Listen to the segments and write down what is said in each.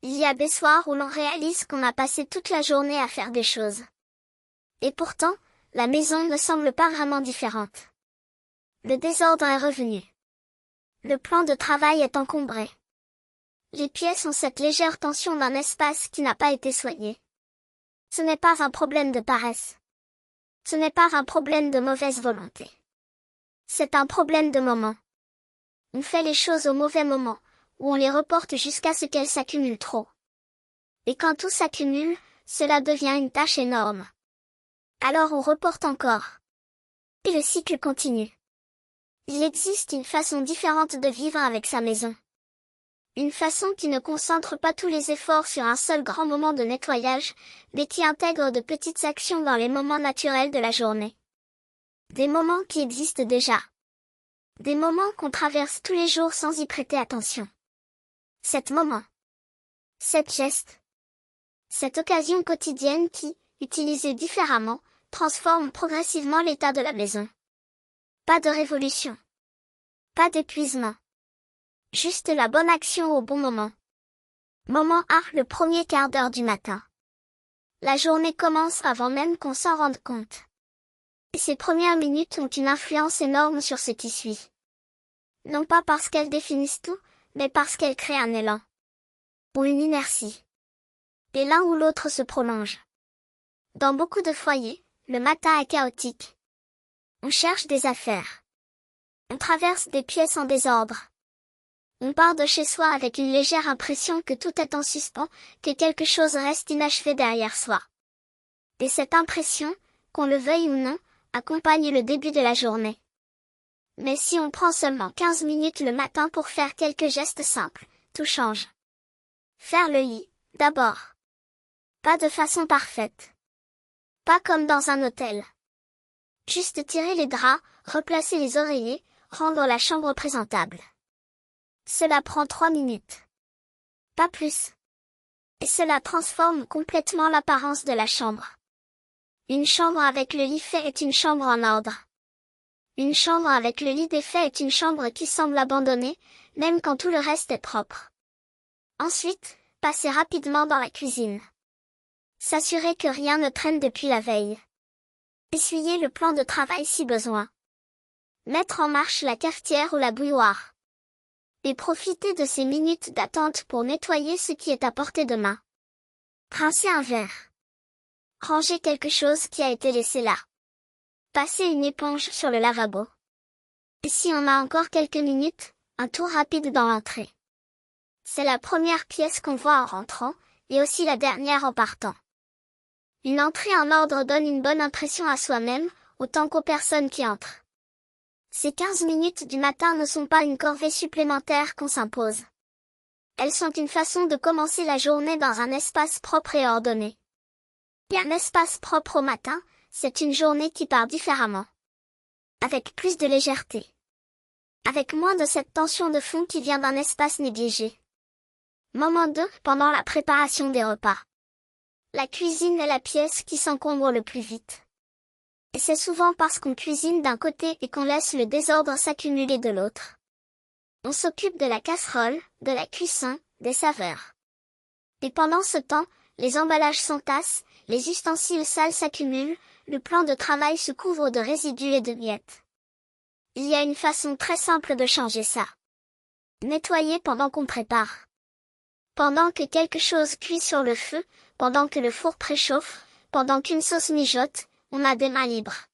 Il y a des soirs où l'on réalise qu'on a passé toute la journée à faire des choses. Et pourtant, la maison ne semble pas vraiment différente. Le désordre est revenu. Le plan de travail est encombré. Les pièces ont cette légère tension d'un espace qui n'a pas été soigné. Ce n'est pas un problème de paresse. Ce n'est pas un problème de mauvaise volonté. C'est un problème de moment. On fait les choses au mauvais moment, ou on les reporte jusqu'à ce qu'elles s'accumulent trop. Et quand tout s'accumule, cela devient une tâche énorme. Alors on reporte encore. Et le cycle continue. Il existe une façon différente de vivre avec sa maison. Une façon qui ne concentre pas tous les efforts sur un seul grand moment de nettoyage, mais qui intègre de petites actions dans les moments naturels de la journée. Des moments qui existent déjà. Des moments qu'on traverse tous les jours sans y prêter attention. Cet moment. Cet geste. Cette occasion quotidienne qui, utilisée différemment, transforme progressivement l'état de la maison. Pas de révolution. Pas d'épuisement. Juste la bonne action au bon moment. Moment A, le premier quart d'heure du matin. La journée commence avant même qu'on s'en rende compte. Et ces premières minutes ont une influence énorme sur ce qui suit. Non pas parce qu'elles définissent tout, mais parce qu'elles créent un élan. Ou une inertie. Et l'un ou l'autre se prolonge. Dans beaucoup de foyers, le matin est chaotique. On cherche des affaires. On traverse des pièces en désordre. On part de chez soi avec une légère impression que tout est en suspens, que quelque chose reste inachevé derrière soi. Et cette impression, qu'on le veuille ou non, accompagne le début de la journée. Mais si on prend seulement 15 minutes le matin pour faire quelques gestes simples, tout change. Faire le lit, d'abord. Pas de façon parfaite. Pas comme dans un hôtel. Juste tirer les draps, replacer les oreillers, rendre la chambre présentable. Cela prend 3 minutes. Pas plus. Et cela transforme complètement l'apparence de la chambre. Une chambre avec le lit fait est une chambre en ordre. Une chambre avec le lit défait est une chambre qui semble abandonnée, même quand tout le reste est propre. Ensuite, passer rapidement dans la cuisine. S'assurer que rien ne traîne depuis la veille. Essuyer le plan de travail si besoin. Mettre en marche la cafetière ou la bouilloire. Et profiter de ces minutes d'attente pour nettoyer ce qui est à portée de main. Rincer un verre. Ranger quelque chose qui a été laissé là. Passer une éponge sur le lavabo. Et si on a encore quelques minutes, un tour rapide dans l'entrée. C'est la première pièce qu'on voit en rentrant, et aussi la dernière en partant. Une entrée en ordre donne une bonne impression à soi-même, autant qu'aux personnes qui entrent. Ces 15 minutes du matin ne sont pas une corvée supplémentaire qu'on s'impose. Elles sont une façon de commencer la journée dans un espace propre et ordonné. Et un espace propre au matin, c'est une journée qui part différemment. Avec plus de légèreté. Avec moins de cette tension de fond qui vient d'un espace négligé. Moment 2, pendant la préparation des repas. La cuisine est la pièce qui s'encombre le plus vite. Et c'est souvent parce qu'on cuisine d'un côté et qu'on laisse le désordre s'accumuler de l'autre. On s'occupe de la casserole, de la cuisson, des saveurs. Et pendant ce temps, les emballages s'entassent, les ustensiles sales s'accumulent, le plan de travail se couvre de résidus et de miettes. Il y a une façon très simple de changer ça. Nettoyer pendant qu'on prépare. Pendant que quelque chose cuit sur le feu, pendant que le four préchauffe, pendant qu'une sauce mijote, on a des mains libres.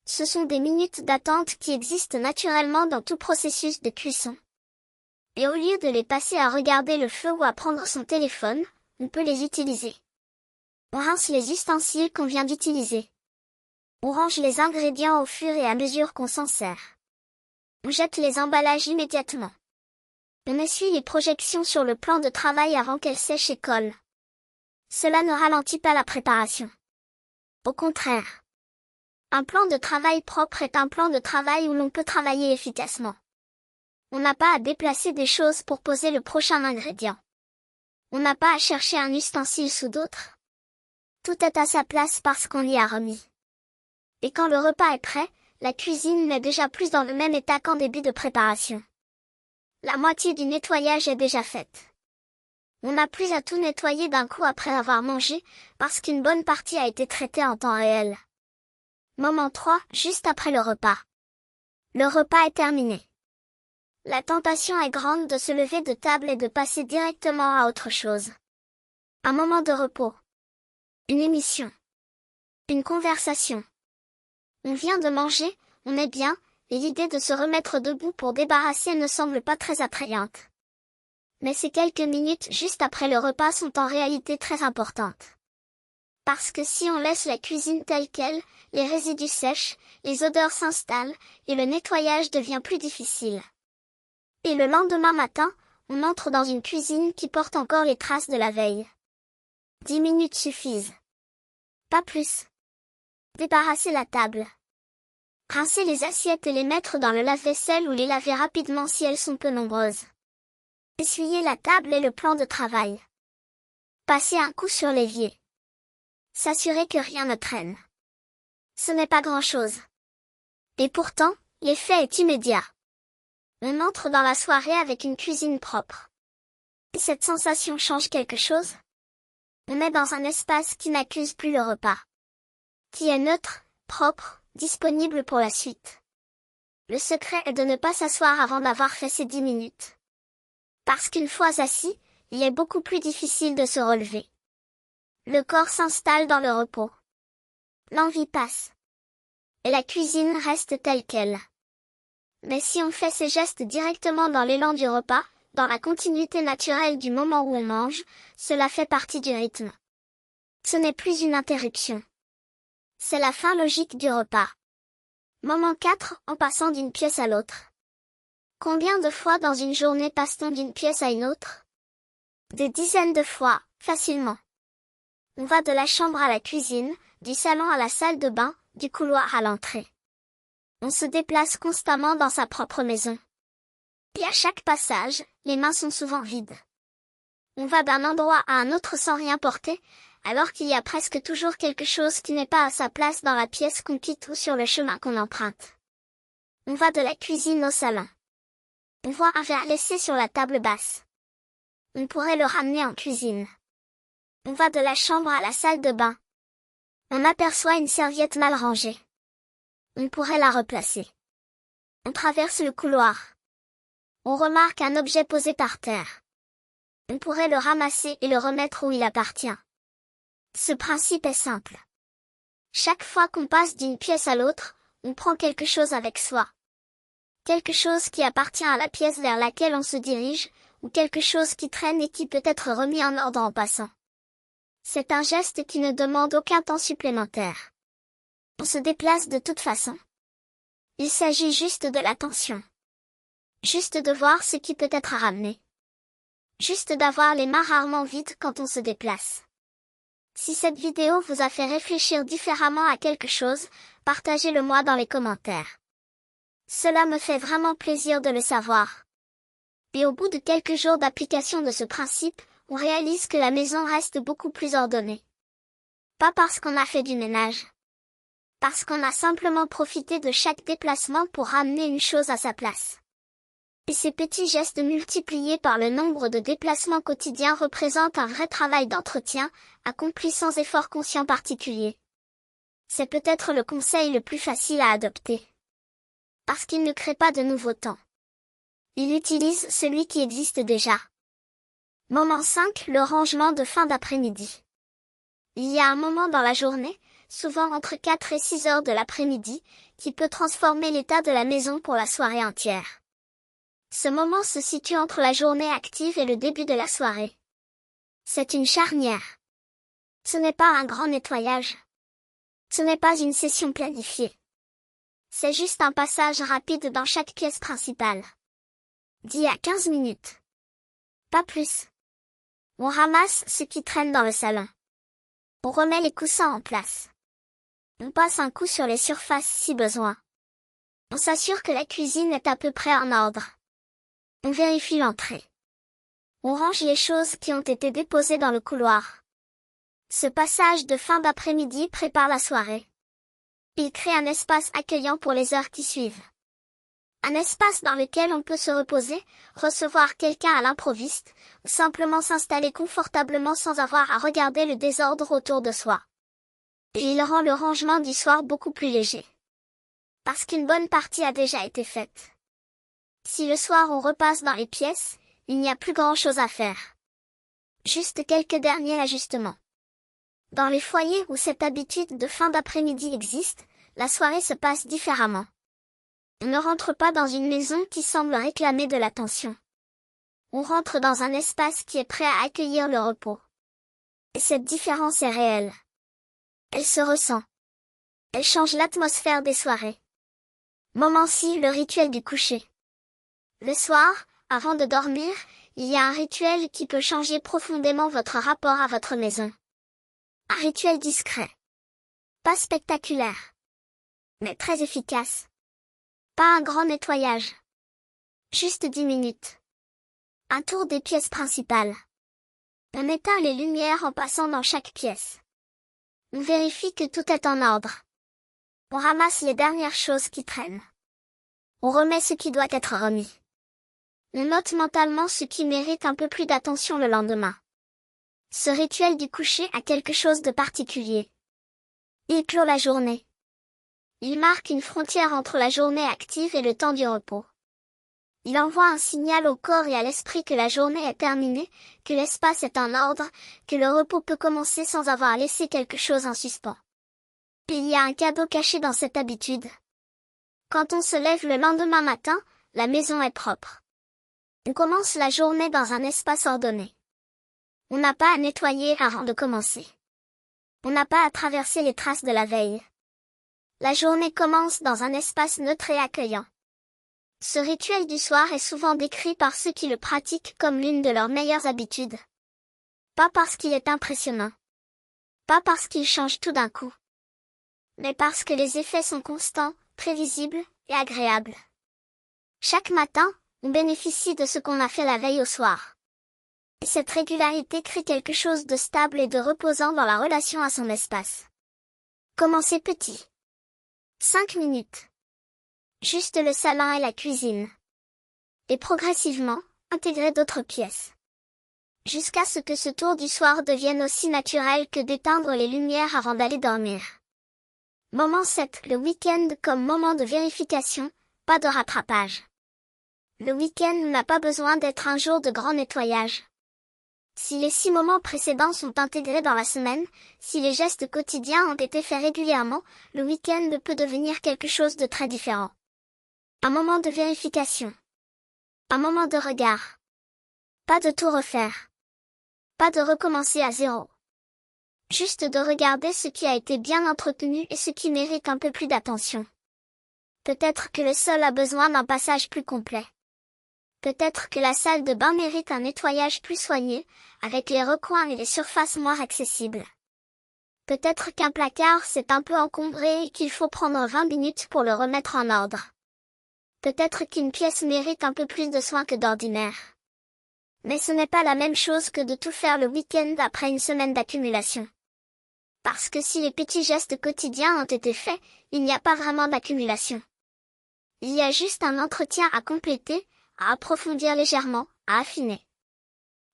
Ce sont des minutes d'attente qui existent naturellement dans tout processus de cuisson. Et au lieu de les passer à regarder le feu ou à prendre son téléphone, on peut les utiliser. On rince les ustensiles qu'on vient d'utiliser. On range les ingrédients au fur et à mesure qu'on s'en sert. On jette les emballages immédiatement. On essuie les projections sur le plan de travail avant qu'elles sèchent et collent. Cela ne ralentit pas la préparation. Au contraire. Un plan de travail propre est un plan de travail où l'on peut travailler efficacement. On n'a pas à déplacer des choses pour poser le prochain ingrédient. On n'a pas à chercher un ustensile sous d'autres. Tout est à sa place parce qu'on l'y a remis. Et quand le repas est prêt, la cuisine n'est déjà plus dans le même état qu'en début de préparation. La moitié du nettoyage est déjà faite. On n'a plus à tout nettoyer d'un coup après avoir mangé, parce qu'une bonne partie a été traitée en temps réel. Moment 3, juste après le repas. Le repas est terminé. La tentation est grande de se lever de table et de passer directement à autre chose. Un moment de repos. Une émission. Une conversation. On vient de manger, on est bien, et l'idée de se remettre debout pour débarrasser ne semble pas très attrayante. Mais ces quelques minutes juste après le repas sont en réalité très importantes. Parce que si on laisse la cuisine telle qu'elle, les résidus sèchent, les odeurs s'installent, et le nettoyage devient plus difficile. Et le lendemain matin, on entre dans une cuisine qui porte encore les traces de la veille. 10 minutes suffisent. Pas plus. Débarrasser la table. Rincer les assiettes et les mettre dans le lave-vaisselle ou les laver rapidement si elles sont peu nombreuses. Essuyer la table et le plan de travail. Passer un coup sur l'évier. S'assurer que rien ne traîne. Ce n'est pas grand-chose. Et pourtant, l'effet est immédiat. On entre dans la soirée avec une cuisine propre. Et cette sensation change quelque chose? On est dans un espace qui n'accuse plus le repas. Qui est neutre, propre, disponible pour la suite. Le secret est de ne pas s'asseoir avant d'avoir fait ces 10 minutes. Parce qu'une fois assis, il est beaucoup plus difficile de se relever. Le corps s'installe dans le repos. L'envie passe. Et la cuisine reste telle qu'elle. Mais si on fait ces gestes directement dans l'élan du repas, dans la continuité naturelle du moment où on mange, cela fait partie du rythme. Ce n'est plus une interruption. C'est la fin logique du repas. Moment 4, en passant d'une pièce à l'autre. Combien de fois dans une journée passe-t-on d'une pièce à une autre? Des dizaines de fois, facilement. On va de la chambre à la cuisine, du salon à la salle de bain, du couloir à l'entrée. On se déplace constamment dans sa propre maison. Et à chaque passage, les mains sont souvent vides. On va d'un endroit à un autre sans rien porter, alors qu'il y a presque toujours quelque chose qui n'est pas à sa place dans la pièce qu'on quitte ou sur le chemin qu'on emprunte. On va de la cuisine au salon. On voit un verre laissé sur la table basse. On pourrait le ramener en cuisine. On va de la chambre à la salle de bain. On aperçoit une serviette mal rangée. On pourrait la replacer. On traverse le couloir. On remarque un objet posé par terre. On pourrait le ramasser et le remettre où il appartient. Ce principe est simple. Chaque fois qu'on passe d'une pièce à l'autre, on prend quelque chose avec soi. Quelque chose qui appartient à la pièce vers laquelle on se dirige, ou quelque chose qui traîne et qui peut être remis en ordre en passant. C'est un geste qui ne demande aucun temps supplémentaire. On se déplace de toute façon. Il s'agit juste de l'attention. Juste de voir ce qui peut être ramené. Juste d'avoir les mains rarement vides quand on se déplace. Si cette vidéo vous a fait réfléchir différemment à quelque chose, partagez-le moi dans les commentaires. Cela me fait vraiment plaisir de le savoir. Et au bout de quelques jours d'application de ce principe, on réalise que la maison reste beaucoup plus ordonnée. Pas parce qu'on a fait du ménage. Parce qu'on a simplement profité de chaque déplacement pour ramener une chose à sa place. Et ces petits gestes multipliés par le nombre de déplacements quotidiens représentent un vrai travail d'entretien, accompli sans effort conscient particulier. C'est peut-être le conseil le plus facile à adopter. Parce qu'il ne crée pas de nouveau temps. Il utilise celui qui existe déjà. Moment 5, le rangement de fin d'après-midi. Il y a un moment dans la journée, souvent entre 4 et 6 heures de l'après-midi, qui peut transformer l'état de la maison pour la soirée entière. Ce moment se situe entre la journée active et le début de la soirée. C'est une charnière. Ce n'est pas un grand nettoyage. Ce n'est pas une session planifiée. C'est juste un passage rapide dans chaque pièce principale. 10 à 15 minutes. Pas plus. On ramasse ce qui traîne dans le salon. On remet les coussins en place. On passe un coup sur les surfaces si besoin. On s'assure que la cuisine est à peu près en ordre. On vérifie l'entrée. On range les choses qui ont été déposées dans le couloir. Ce passage de fin d'après-midi prépare la soirée. Il crée un espace accueillant pour les heures qui suivent. Un espace dans lequel on peut se reposer, recevoir quelqu'un à l'improviste, ou simplement s'installer confortablement sans avoir à regarder le désordre autour de soi. Et il rend le rangement du soir beaucoup plus léger. Parce qu'une bonne partie a déjà été faite. Si le soir on repasse dans les pièces, il n'y a plus grand-chose à faire. Juste quelques derniers ajustements. Dans les foyers où cette habitude de fin d'après-midi existe, la soirée se passe différemment. On ne rentre pas dans une maison qui semble réclamer de l'attention. On rentre dans un espace qui est prêt à accueillir le repos. Et cette différence est réelle. Elle se ressent. Elle change l'atmosphère des soirées. Moment-ci, le rituel du coucher. Le soir, avant de dormir, il y a un rituel qui peut changer profondément votre rapport à votre maison. Un rituel discret. Pas spectaculaire. Mais très efficace. Pas un grand nettoyage. Juste 10 minutes. Un tour des pièces principales. On éteint les lumières en passant dans chaque pièce. On vérifie que tout est en ordre. On ramasse les dernières choses qui traînent. On remet ce qui doit être remis. On note mentalement ce qui mérite un peu plus d'attention le lendemain. Ce rituel du coucher a quelque chose de particulier. Il clôt la journée. Il marque une frontière entre la journée active et le temps du repos. Il envoie un signal au corps et à l'esprit que la journée est terminée, que l'espace est en ordre, que le repos peut commencer sans avoir laissé quelque chose en suspens. Puis il y a un cadeau caché dans cette habitude. Quand on se lève le lendemain matin, la maison est propre. On commence la journée dans un espace ordonné. On n'a pas à nettoyer avant de commencer. On n'a pas à traverser les traces de la veille. La journée commence dans un espace neutre et accueillant. Ce rituel du soir est souvent décrit par ceux qui le pratiquent comme l'une de leurs meilleures habitudes. Pas parce qu'il est impressionnant. Pas parce qu'il change tout d'un coup. Mais parce que les effets sont constants, prévisibles et agréables. Chaque matin, on bénéficie de ce qu'on a fait la veille au soir. Et cette régularité crée quelque chose de stable et de reposant dans la relation à son espace. Commencez petit. 5 minutes. Juste le salon et la cuisine. Et progressivement, intégrez d'autres pièces. Jusqu'à ce que ce tour du soir devienne aussi naturel que d'éteindre les lumières avant d'aller dormir. Moment 7. Le week-end comme moment de vérification, pas de rattrapage. Le week-end n'a pas besoin d'être un jour de grand nettoyage. Si les 6 moments précédents sont intégrés dans la semaine, si les gestes quotidiens ont été faits régulièrement, le week-end peut devenir quelque chose de très différent. Un moment de vérification. Un moment de regard. Pas de tout refaire. Pas de recommencer à zéro. Juste de regarder ce qui a été bien entretenu et ce qui mérite un peu plus d'attention. Peut-être que le sol a besoin d'un passage plus complet. Peut-être que la salle de bain mérite un nettoyage plus soigné, avec les recoins et les surfaces moins accessibles. Peut-être qu'un placard s'est un peu encombré et qu'il faut prendre 20 minutes pour le remettre en ordre. Peut-être qu'une pièce mérite un peu plus de soin que d'ordinaire. Mais ce n'est pas la même chose que de tout faire le week-end après une semaine d'accumulation. Parce que si les petits gestes quotidiens ont été faits, il n'y a pas vraiment d'accumulation. Il y a juste un entretien à compléter, à approfondir légèrement, à affiner.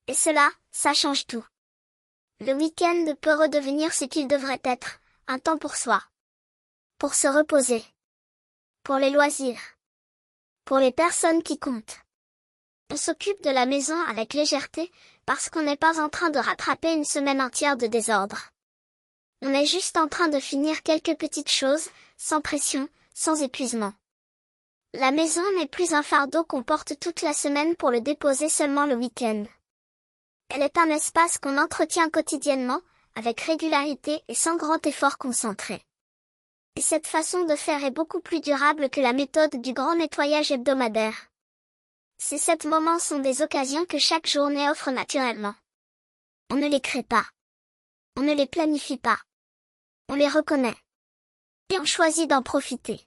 Et cela, ça change tout. Le week-end peut redevenir ce qu'il devrait être, un temps pour soi. Pour se reposer. Pour les loisirs. Pour les personnes qui comptent. On s'occupe de la maison avec légèreté, parce qu'on n'est pas en train de rattraper une semaine entière de désordre. On est juste en train de finir quelques petites choses, sans pression, sans épuisement. La maison n'est plus un fardeau qu'on porte toute la semaine pour le déposer seulement le week-end. Elle est un espace qu'on entretient quotidiennement, avec régularité et sans grand effort concentré. Et cette façon de faire est beaucoup plus durable que la méthode du grand nettoyage hebdomadaire. Ces 7 moments sont des occasions que chaque journée offre naturellement. On ne les crée pas. On ne les planifie pas. On les reconnaît. Et on choisit d'en profiter.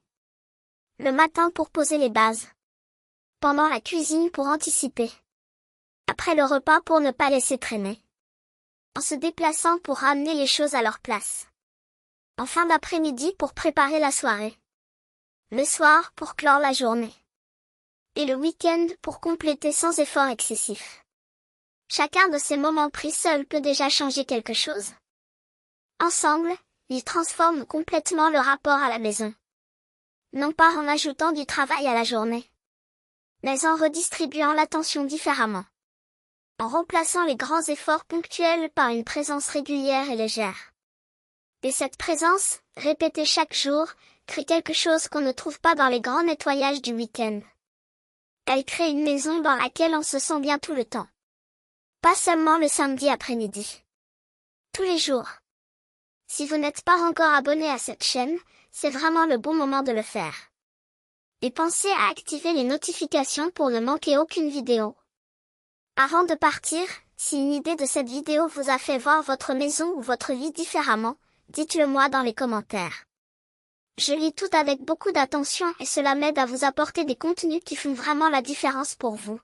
Le matin pour poser les bases. Pendant la cuisine pour anticiper. Après le repas pour ne pas laisser traîner. En se déplaçant pour ramener les choses à leur place. En fin d'après-midi pour préparer la soirée. Le soir pour clore la journée. et le week-end pour compléter sans effort excessif. Chacun de ces moments pris seul peut déjà changer quelque chose. Ensemble, ils transforment complètement le rapport à la maison. Non pas en ajoutant du travail à la journée, mais en redistribuant l'attention différemment. En remplaçant les grands efforts ponctuels par une présence régulière et légère. Et cette présence, répétée chaque jour, crée quelque chose qu'on ne trouve pas dans les grands nettoyages du week-end. Elle crée une maison dans laquelle on se sent bien tout le temps. Pas seulement le samedi après-midi. Tous les jours. Si vous n'êtes pas encore abonné à cette chaîne, c'est vraiment le bon moment de le faire. Et pensez à activer les notifications pour ne manquer aucune vidéo. Avant de partir, si une idée de cette vidéo vous a fait voir votre maison ou votre vie différemment, dites-le moi dans les commentaires. Je lis tout avec beaucoup d'attention et cela m'aide à vous apporter des contenus qui font vraiment la différence pour vous.